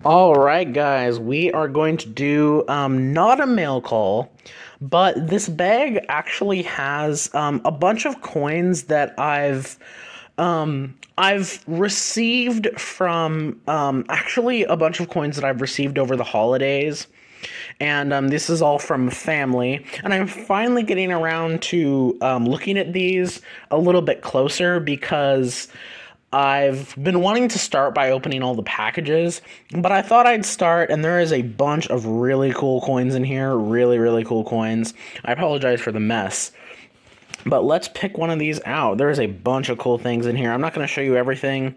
All right, guys, we are going to do not a mail call, but this bag actually has a bunch of coins that I've received from actually a bunch of coins that I've received over the holidays. And this is all from family, and I'm finally getting around to looking at these a little bit closer because I've been wanting to start by opening all the packages, but I thought I'd start, and there is a bunch of really cool coins in here. Really, really cool coins. I apologize for the mess, but let's pick one of these out. There is a bunch of cool things in here. I'm not going to show you everything,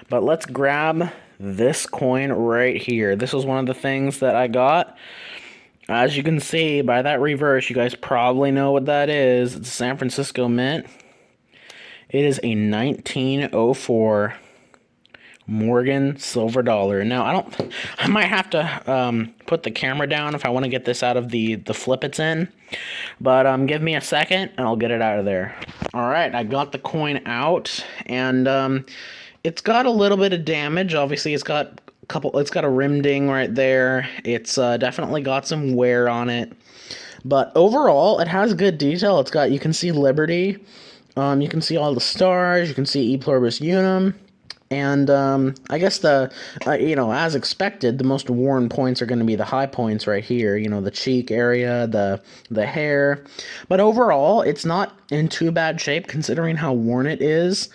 but let's grab this coin right here. This was one of the things that I got. As you can see by that reverse, you guys probably know what that is. It's a San Francisco Mint. It is a 1904 Morgan silver dollar. Now, I might have to put the camera down if I want to get this out of the flip it's in. But give me a second and I'll get it out of there. All right, I got the coin out, and it's got a little bit of damage. Obviously, it's got a rim ding right there. It's definitely got some wear on it. But overall, it has good detail. You can see Liberty. You can see all the stars. You can see E Pluribus Unum. And I guess as expected, the most worn points are going to be the high points right here. You know, the cheek area, the hair. But overall, it's not in too bad shape considering how worn it is.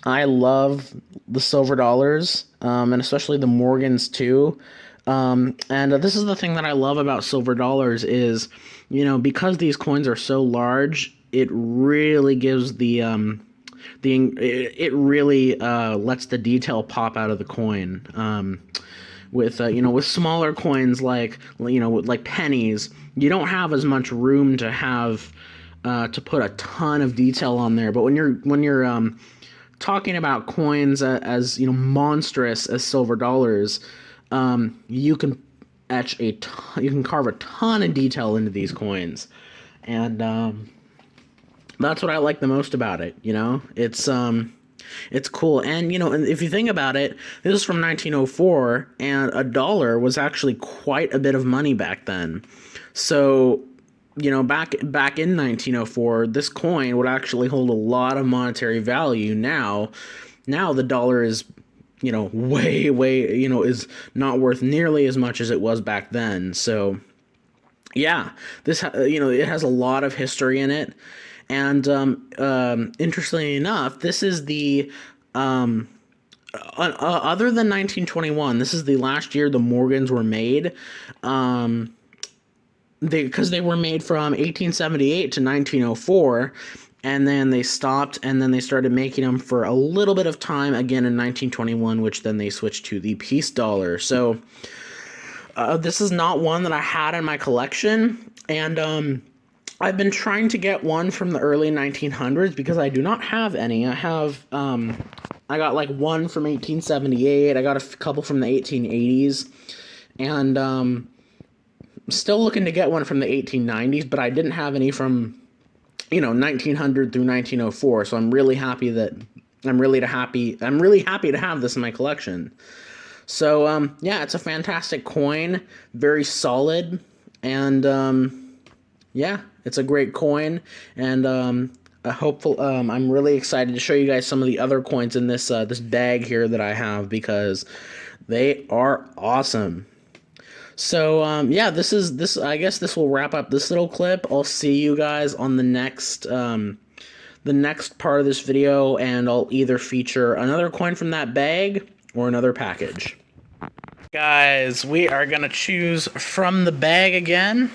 I love the silver dollars, and especially the Morgans too. And this is the thing that I love about silver dollars is, because these coins are so large, it really gives it really lets the detail pop out of the coin. With smaller coins like pennies, you don't have as much room to have to put a ton of detail on there. But when you're talking about coins as monstrous as silver dollars, you can you can carve a ton of detail into these coins, and that's what I like the most about it. It's cool, and and if you think about it, this is from 1904, and a dollar was actually quite a bit of money back then. So back in 1904, this coin would actually hold a lot of monetary value. Now the dollar is, way, is not worth nearly as much as it was back then. So, yeah, it has a lot of history in it. And interestingly enough, this is the other than 1921, this is the last year the Morgans were made. Because they were made from 1878 to 1904, and then they stopped, and then they started making them for a little bit of time again in 1921, which then they switched to the peace dollar. So this is not one that I had in my collection, and I've been trying to get one from the early 1900s because I do not have any. I got like one from 1878. I got a couple from the 1880s, and still looking to get one from the 1890s, but I didn't have any from 1900 through 1904. So I'm really happy to have this in my collection. So yeah, it's a fantastic coin, very solid, and yeah, it's a great coin, and I'm really excited to show you guys some of the other coins in this bag here that I have because they are awesome. So yeah, I guess this will wrap up this little clip. I'll see you guys on the next part of this video, and I'll either feature another coin from that bag or another package. Guys, we are gonna choose from the bag again.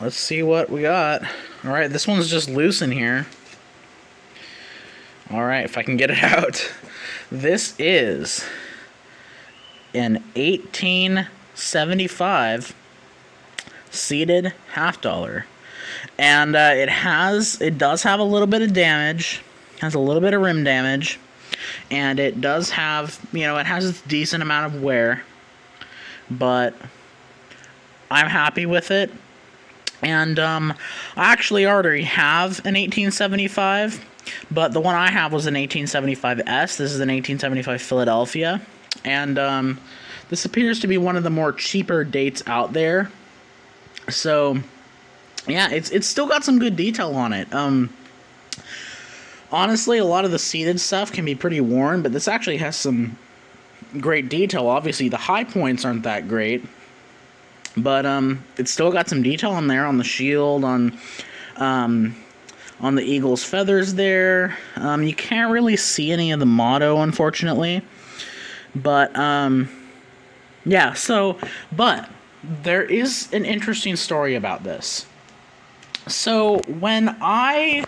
Let's see what we got. All right, this one's just loose in here. All right, if I can get it out. This is an 1875 seated half dollar, and it does have a little bit of damage, has a little bit of rim damage, and it does have it has a decent amount of wear, but I'm happy with it. And I actually already have an 1875, but the one I have was an 1875S. This is an 1875 Philadelphia. And this appears to be one of the more cheaper dates out there. So yeah, it's still got some good detail on it. Honestly, a lot of the seated stuff can be pretty worn, but this actually has some great detail. Obviously, the high points aren't that great, but it's still got some detail on there, on the shield, on the eagle's feathers there. You can't really see any of the motto, unfortunately. But, yeah, but there is an interesting story about this. So, when I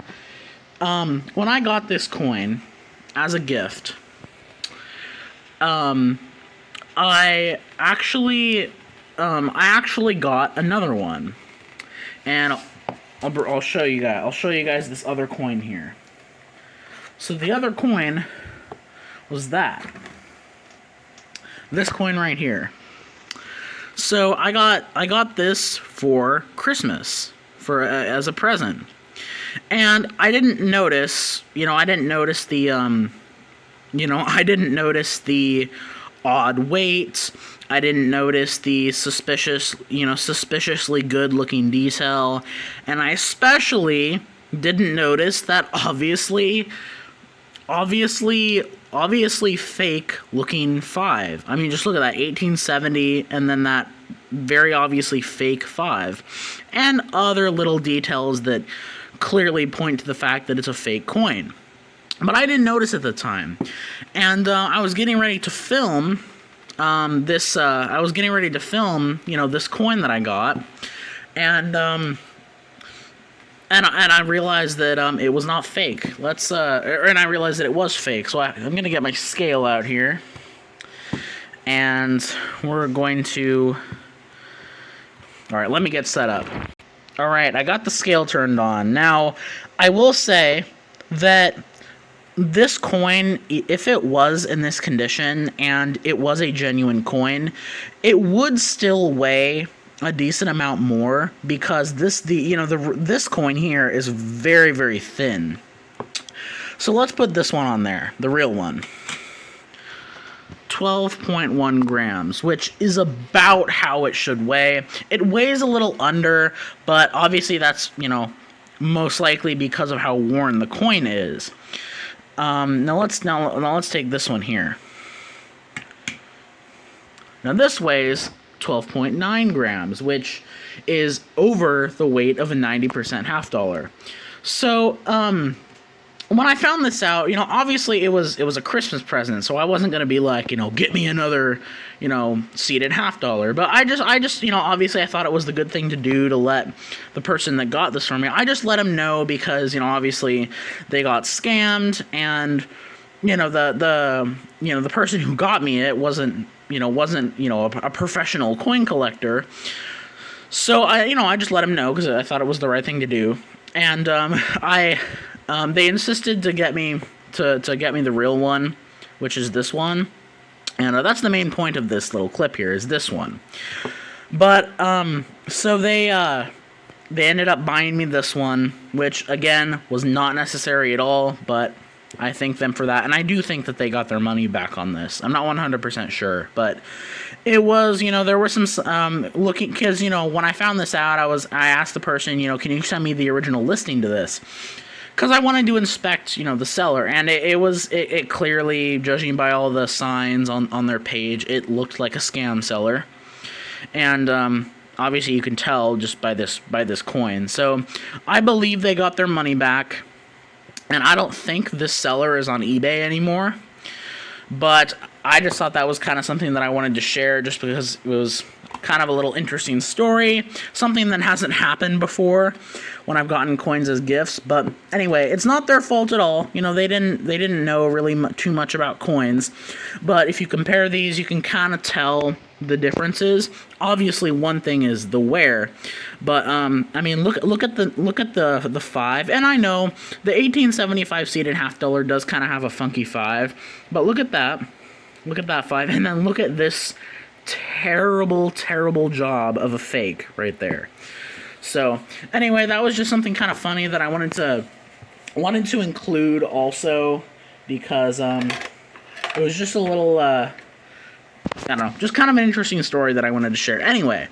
got this coin as a gift, I actually got another one, and I'll show you guys. I'll show you guys this other coin here. So the other coin was this coin right here. So I got this for Christmas as a present, and I didn't notice the I didn't notice the odd weight. I didn't notice the suspiciously good-looking detail, and I especially didn't notice that obviously fake-looking 5. I mean, just look at that, 1870, and then that very obviously fake 5, and other little details that clearly point to the fact that it's a fake coin. But I didn't notice at the time, and I was getting ready to film this coin that I got, and I realized that it was not fake. And I realized that it was fake. So I'm gonna get my scale out here, and we're going to. All right, let me get set up. All right, I got the scale turned on. Now, I will say that this coin, if it was in this condition and it was a genuine coin, it would still weigh a decent amount more, because this coin here is very, very thin. So let's put this one on there, the real one. 12.1 grams, which is about how it should weigh. It weighs a little under, but obviously that's, most likely because of how worn the coin is. Now let's take this one here. Now this weighs 12.9 grams, which is over the weight of a 90% half dollar. So, when I found this out, obviously it was a Christmas present, so I wasn't gonna be like, get me another, seated half dollar. But I just, obviously I thought it was the good thing to do to let the person that got this from me. I just let them know because, obviously they got scammed, and the person who got me it wasn't a professional coin collector. So I just let them know because I thought it was the right thing to do, and they insisted to get me the real one, which is this one, and that's the main point of this little clip here, is this one. But so they ended up buying me this one, which again was not necessary at all, but I thank them for that, and I do think that they got their money back on this. I'm not 100% sure, but it was, there were some looking, because when I found this out, I asked the person, can you send me the original listing to this? Because I wanted to inspect, the seller, and it clearly, judging by all the signs on their page, it looked like a scam seller, and obviously you can tell just by this coin. So I believe they got their money back, and I don't think this seller is on eBay anymore, but I just thought that was kind of something that I wanted to share, just because it was kind of a little interesting story, something that hasn't happened before when I've gotten coins as gifts. But anyway, it's not their fault at all. They didn't know really too much about coins, but if you compare these, you can kind of tell the differences. Obviously, one thing is the wear, but I mean, look at the 5, and I know the 1875 seated half dollar does kind of have a funky 5, but look at that 5, and then look at this terrible job of a fake right there. So anyway, that was just something kind of funny that I wanted to include also, because it was just a little I don't know, just kind of an interesting story that I wanted to share. Anyway,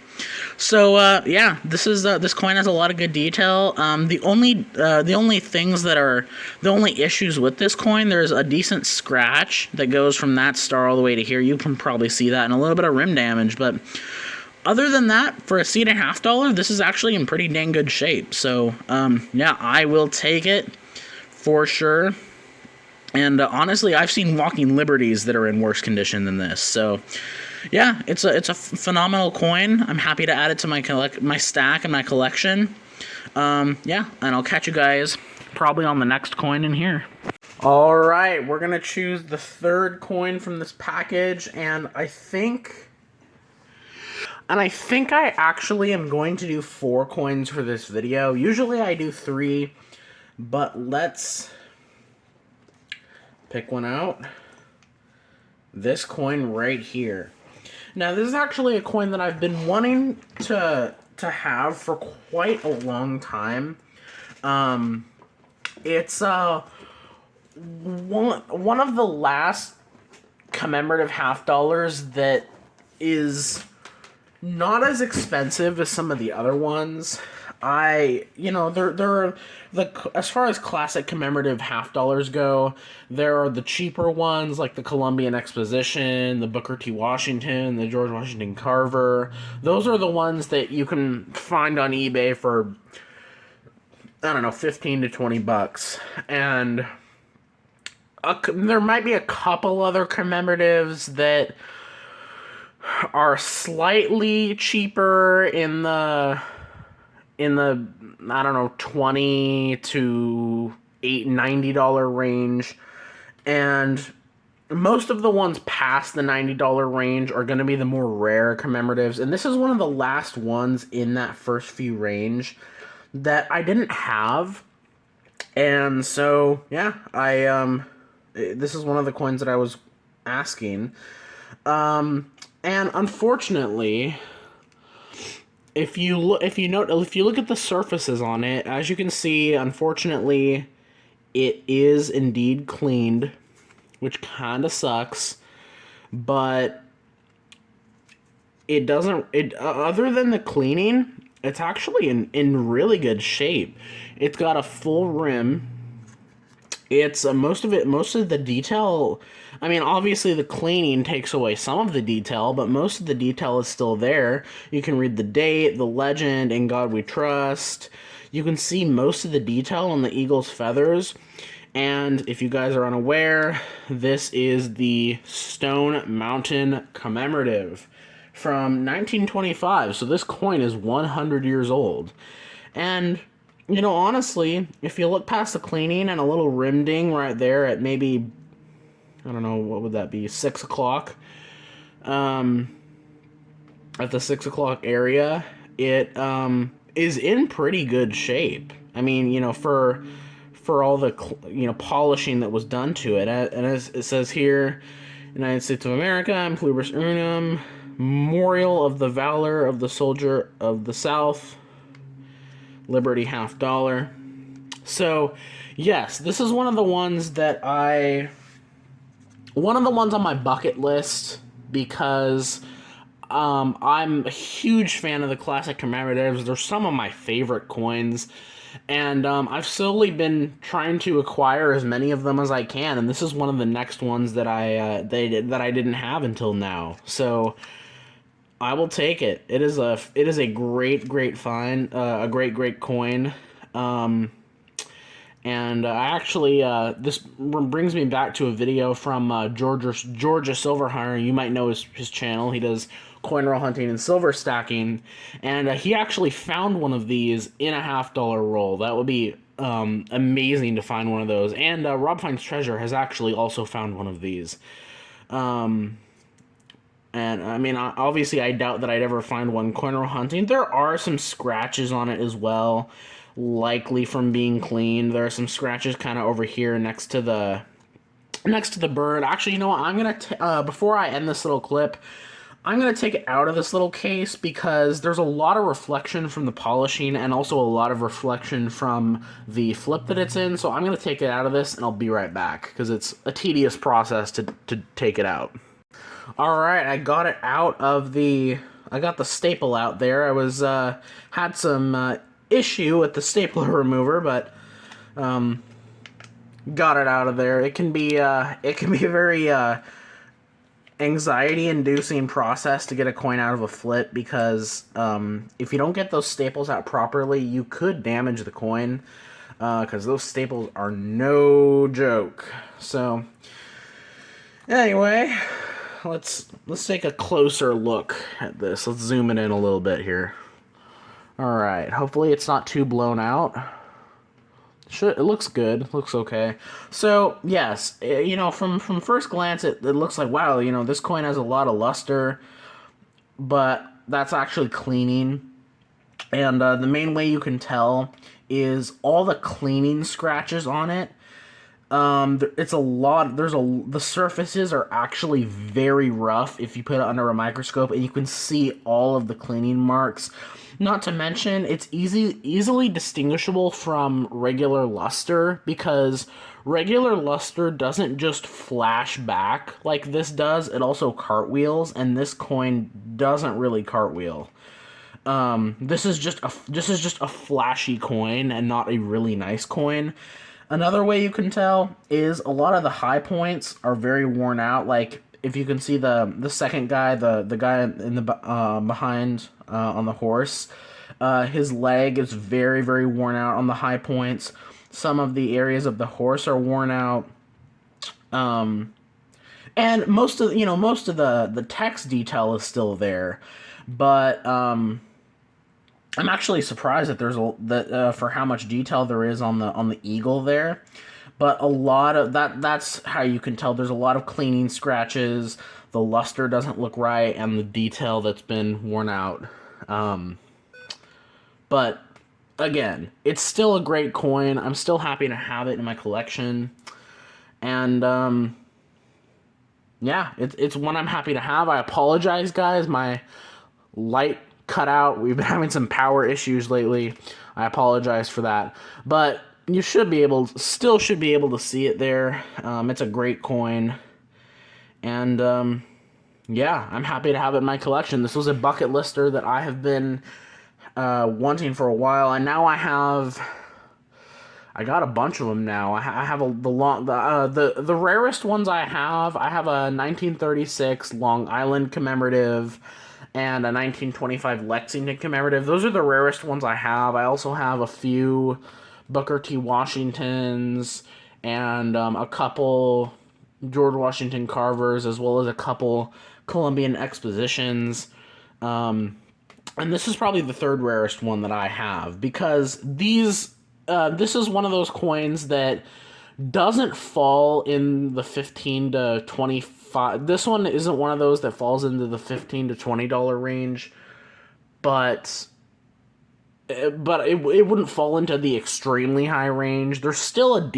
so yeah, this coin has a lot of good detail. The only things that are the only issues with this coin, there's a decent scratch that goes from that star all the way to here. You can probably see that, and a little bit of rim damage, but other than that, for a $1.50, this is actually in pretty dang good shape. So yeah, I will take it for sure. And honestly, I've seen walking liberties that are in worse condition than this. So yeah, it's a phenomenal coin. I'm happy to add it to my stack and my collection. Yeah, and I'll catch you guys probably on the next coin in here. All right, we're gonna choose the third coin from this package, and I think I actually am going to do 4 coins for this video. Usually I do 3, but let's pick one out. This coin right here. Now, this is actually a coin that I've been wanting to have for quite a long time. It's one of the last commemorative half dollars that is not as expensive as some of the other ones. As far as classic commemorative half dollars go, there are the cheaper ones like the Columbian Exposition, the Booker T. Washington, the George Washington Carver. Those are the ones that you can find on eBay for, I don't know, 15 to 20 bucks. And there might be a couple other commemoratives that are slightly cheaper in the I don't know, $20 to $90 range, and most of the ones past the $90 range are going to be the more rare commemoratives, and this is one of the last ones in that first few range that I didn't have, and so yeah, this is one of the coins that I was asking, and unfortunately, if you look at the surfaces on it, as you can see, unfortunately, it is indeed cleaned, which kind of sucks. But it doesn't. Other than the cleaning, it's actually in really good shape. It's got a full rim. It's most of the detail. I mean, obviously the cleaning takes away some of the detail, but most of the detail is still there. You can read the date, the legend, "In God We Trust." You can see most of the detail on the eagle's feathers. And if you guys are unaware, this is the Stone Mountain commemorative from 1925. So this coin is 100 years old. And honestly, if you look past the cleaning and a little rim ding right there at maybe, I don't know, what would that be, 6 o'clock? At the 6 o'clock area, it is in pretty good shape. I mean, for all the, polishing that was done to it. And as it says here, United States of America, in pluribus unum, memorial of the valor of the soldier of the South, Liberty half dollar. So, yes, this is one of the ones on my bucket list because I'm a huge fan of the classic commemoratives. They're some of my favorite coins, and I've slowly been trying to acquire as many of them as I can, and this is one of the next ones that I didn't have until now. So I will take it. It is a great find, a great coin. And I actually, this brings me back to a video from Georgia Silverheimer. You might know his channel. He does coin roll hunting and silver stacking, and he actually found one of these in a half-dollar roll. That would be amazing to find one of those. And Rob Finds Treasure has actually also found one of these. And I mean, obviously, I doubt that I'd ever find one coin roll hunting. There are some scratches on it as well, likely from being cleaned. There are some scratches kind of over here next to the bird. Actually, you know what? I'm gonna before I end this little clip, I'm gonna take it out of this little case because there's a lot of reflection from the polishing and also a lot of reflection from the flip that it's in. So I'm gonna take it out of this and I'll be right back because it's a tedious process to take it out. All right, I got it out of the. I got the staple out there. I was had some issue with the stapler remover, but got it out of there. It can be a very anxiety-inducing process to get a coin out of a flip because if you don't get those staples out properly, you could damage the coin because those staples are no joke. So anyway, let's take a closer look at this. Let's zoom it in a little bit here. All right. Hopefully it's not too blown out. It looks good. It looks okay. So yes, you know, from first glance, it looks like, wow, you know, this coin has a lot of luster, but that's actually cleaning. And the main way you can tell is all the cleaning scratches on it. It's a lot. The surfaces are actually very rough if you put it under a microscope, and you can see all of the cleaning marks. Not to mention, it's easily distinguishable from regular luster because regular luster doesn't just flash back like this does. It also cartwheels, and this coin doesn't really cartwheel. This is just a flashy coin and not a really nice coin. Another way you can tell is a lot of the high points are very worn out. Like if you can see the second guy, the guy in the behind on the horse, his leg is very worn out on the high points. Some of the areas of the horse are worn out. And most of the text detail is still there, but I'm actually surprised that for how much detail there is on the eagle there. But a lot of that's how you can tell there's a lot of cleaning scratches, the luster doesn't look right, and the detail that's been worn out. But again, it's still a great coin. I'm still happy to have it in my collection. And yeah, it's one I'm happy to have. I apologize, guys. My light cut out. We've been having some power issues lately. I apologize for that. But you should be able to see it there. It's a great coin. And yeah, I'm happy to have it in my collection. This was a bucket lister that I have been wanting for a while, and now I got a bunch of them now. I have the rarest ones I have. I have a 1936 Long Island commemorative and a 1925 Lexington commemorative. Those are the rarest ones I have. I also have a few Booker T. Washingtons and a couple George Washington carvers, as well as a couple Columbian expositions. And this is probably the third rarest one that I have because this is one of those coins that doesn't fall in the 15 to 25. This one isn't one of those that falls into the $15 to $20 range, but it wouldn't fall into the extremely high range. There's still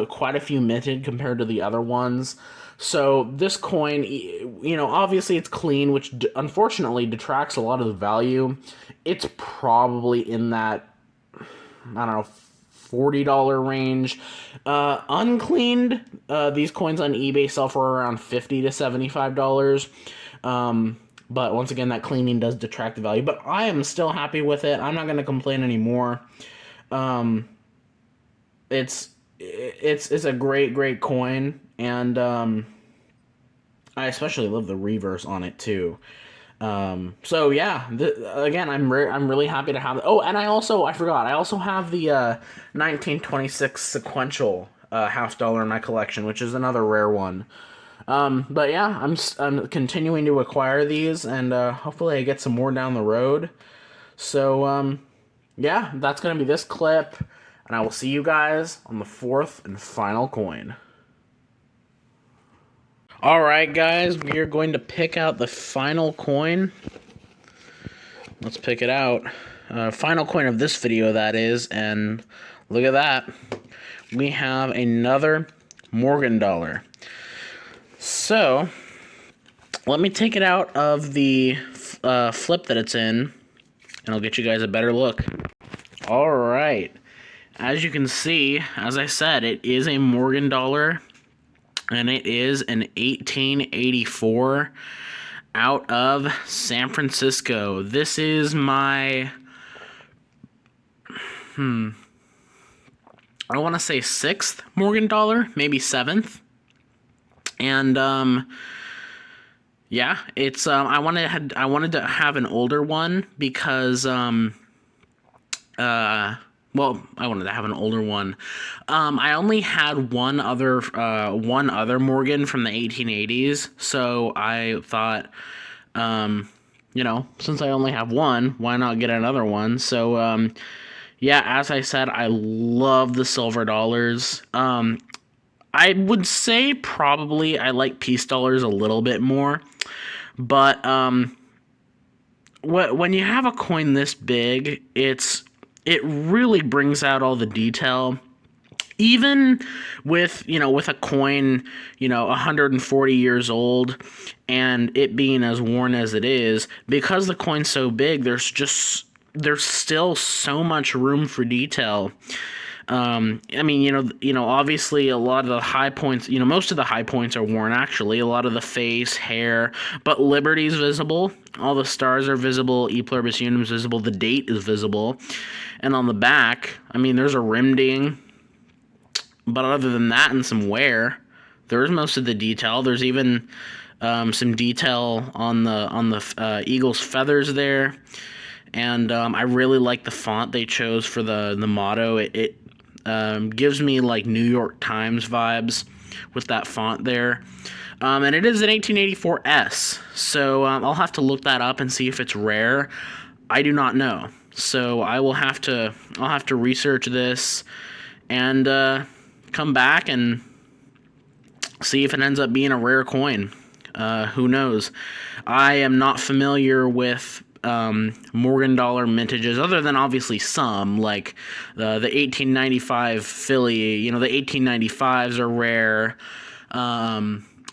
quite a few minted compared to the other ones. So this coin, you know, obviously it's clean, which unfortunately detracts a lot of the value. It's probably in that, I don't know, $40 range. Uncleaned, these coins on eBay sell for around $50 to $75. But once again, that cleaning does detract the value. But I am still happy with it. I'm not going to complain anymore. It's a great coin, and I especially love the reverse on it too. So yeah, again, I'm really happy to have it. Oh, and I also have the 1926 sequential half dollar in my collection, which is another rare one. But yeah, I'm continuing to acquire these, and hopefully I get some more down the road. So yeah, that's gonna be this clip, and I will see you guys on the fourth and final coin. Alright guys, we are going to pick out the final coin. Let's pick it out. Final coin of this video, that is, and look at that. We have another Morgan dollar. So, let me take it out of the flip that it's in, and I'll get you guys a better look. Alright, as you can see, as I said, it is a Morgan dollar. and it is an 1884 out of San Francisco. This is my, I want to say 6th Morgan dollar, maybe 7th. And yeah, it's I wanted to have an older one because well, I wanted to have an older one. I only had one other Morgan from the 1880s, so I thought, since I only have one, why not get another one? So, yeah, as I said, I love the silver dollars. I would say probably I like piece dollars a little bit more, but when you have a coin this big, it really brings out all the detail. Even with a coin 140 years old and it being as worn as it is, because the coin's so big, there's still so much room for detail. I mean, obviously a lot of the high points, most of the high points are worn actually, a lot of the face, hair, but Liberty's visible, all the stars are visible, E pluribus unum's visible, the date is visible, and on the back, I mean, there's a rim ding, but other than that and some wear, there's most of the detail. There's even some detail on the eagle's feathers there, and I really like the font they chose for the motto. It gives me like New York Times vibes with that font there. And it is an 1884 S, so I'll have to look that up and see if it's rare. I do not know, so I'll have to research this and come back and see if it ends up being a rare coin. Who knows? I am not familiar with Morgan dollar mintages, other than obviously some, like the 1895 Philly. The 1895s are rare.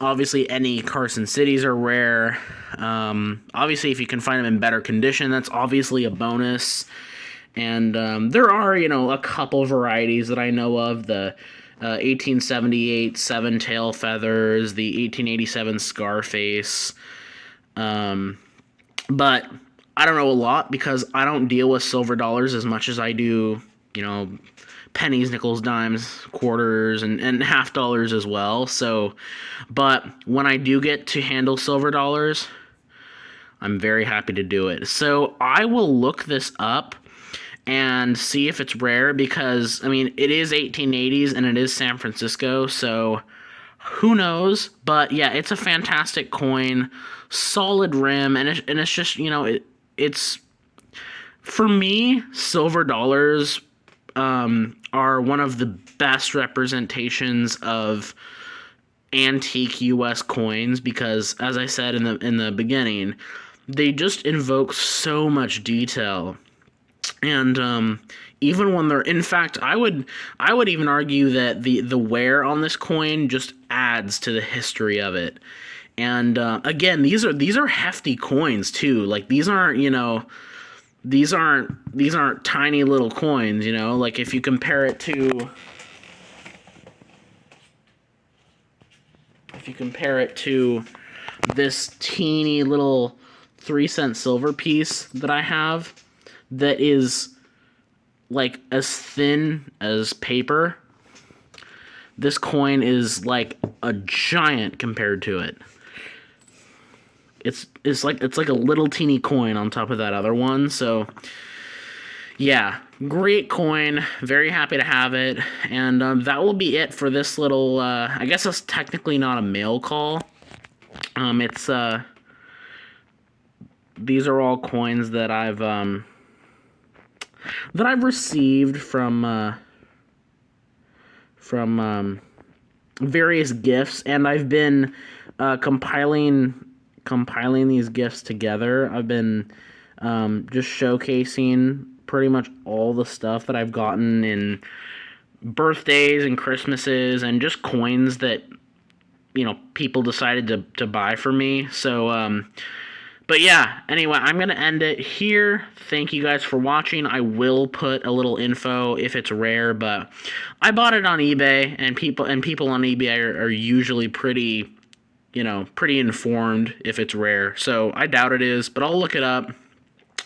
Obviously, any Carson Cities are rare. Obviously, if you can find them in better condition, that's obviously a bonus. And there are, a couple varieties that I know of. The 1878 Seven Tail Feathers, the 1887 Scarface. But I don't know a lot because I don't deal with silver dollars as much as I do, pennies, nickels, dimes, quarters, and half dollars as well. So, but when I do get to handle silver dollars, I'm very happy to do it. So I will look this up and see if it's rare because, I mean, it is 1880s and it is San Francisco, so who knows? But yeah, it's a fantastic coin, solid rim, and it's just, it's, for me, silver dollars are one of the best representations of antique U.S. coins because, as I said in the beginning, they just invoke so much detail. And even when they're, in fact, I would even argue that the wear on this coin just adds to the history of it. And again, these are hefty coins too. Like these aren't tiny little coins. Like if you compare it to this teeny little 3-cent silver piece that I have, that is like as thin as paper. This coin is like a giant compared to it. It's like a little teeny coin on top of that other one. So yeah, great coin. Very happy to have it. And that will be it for this little. I guess it's technically not a mail call. It's these are all coins that I've received from various gifts, and I've been compiling these gifts together. I've been just showcasing pretty much all the stuff that I've gotten in birthdays and Christmases, and just coins that people decided to buy for me. So But yeah, anyway, I'm going to end it here. Thank you guys for watching. I will put a little info if it's rare, but I bought it on eBay, and people on eBay are usually pretty, pretty informed if it's rare. So I doubt it is, but I'll look it up.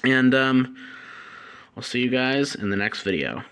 And I'll see you guys in the next video.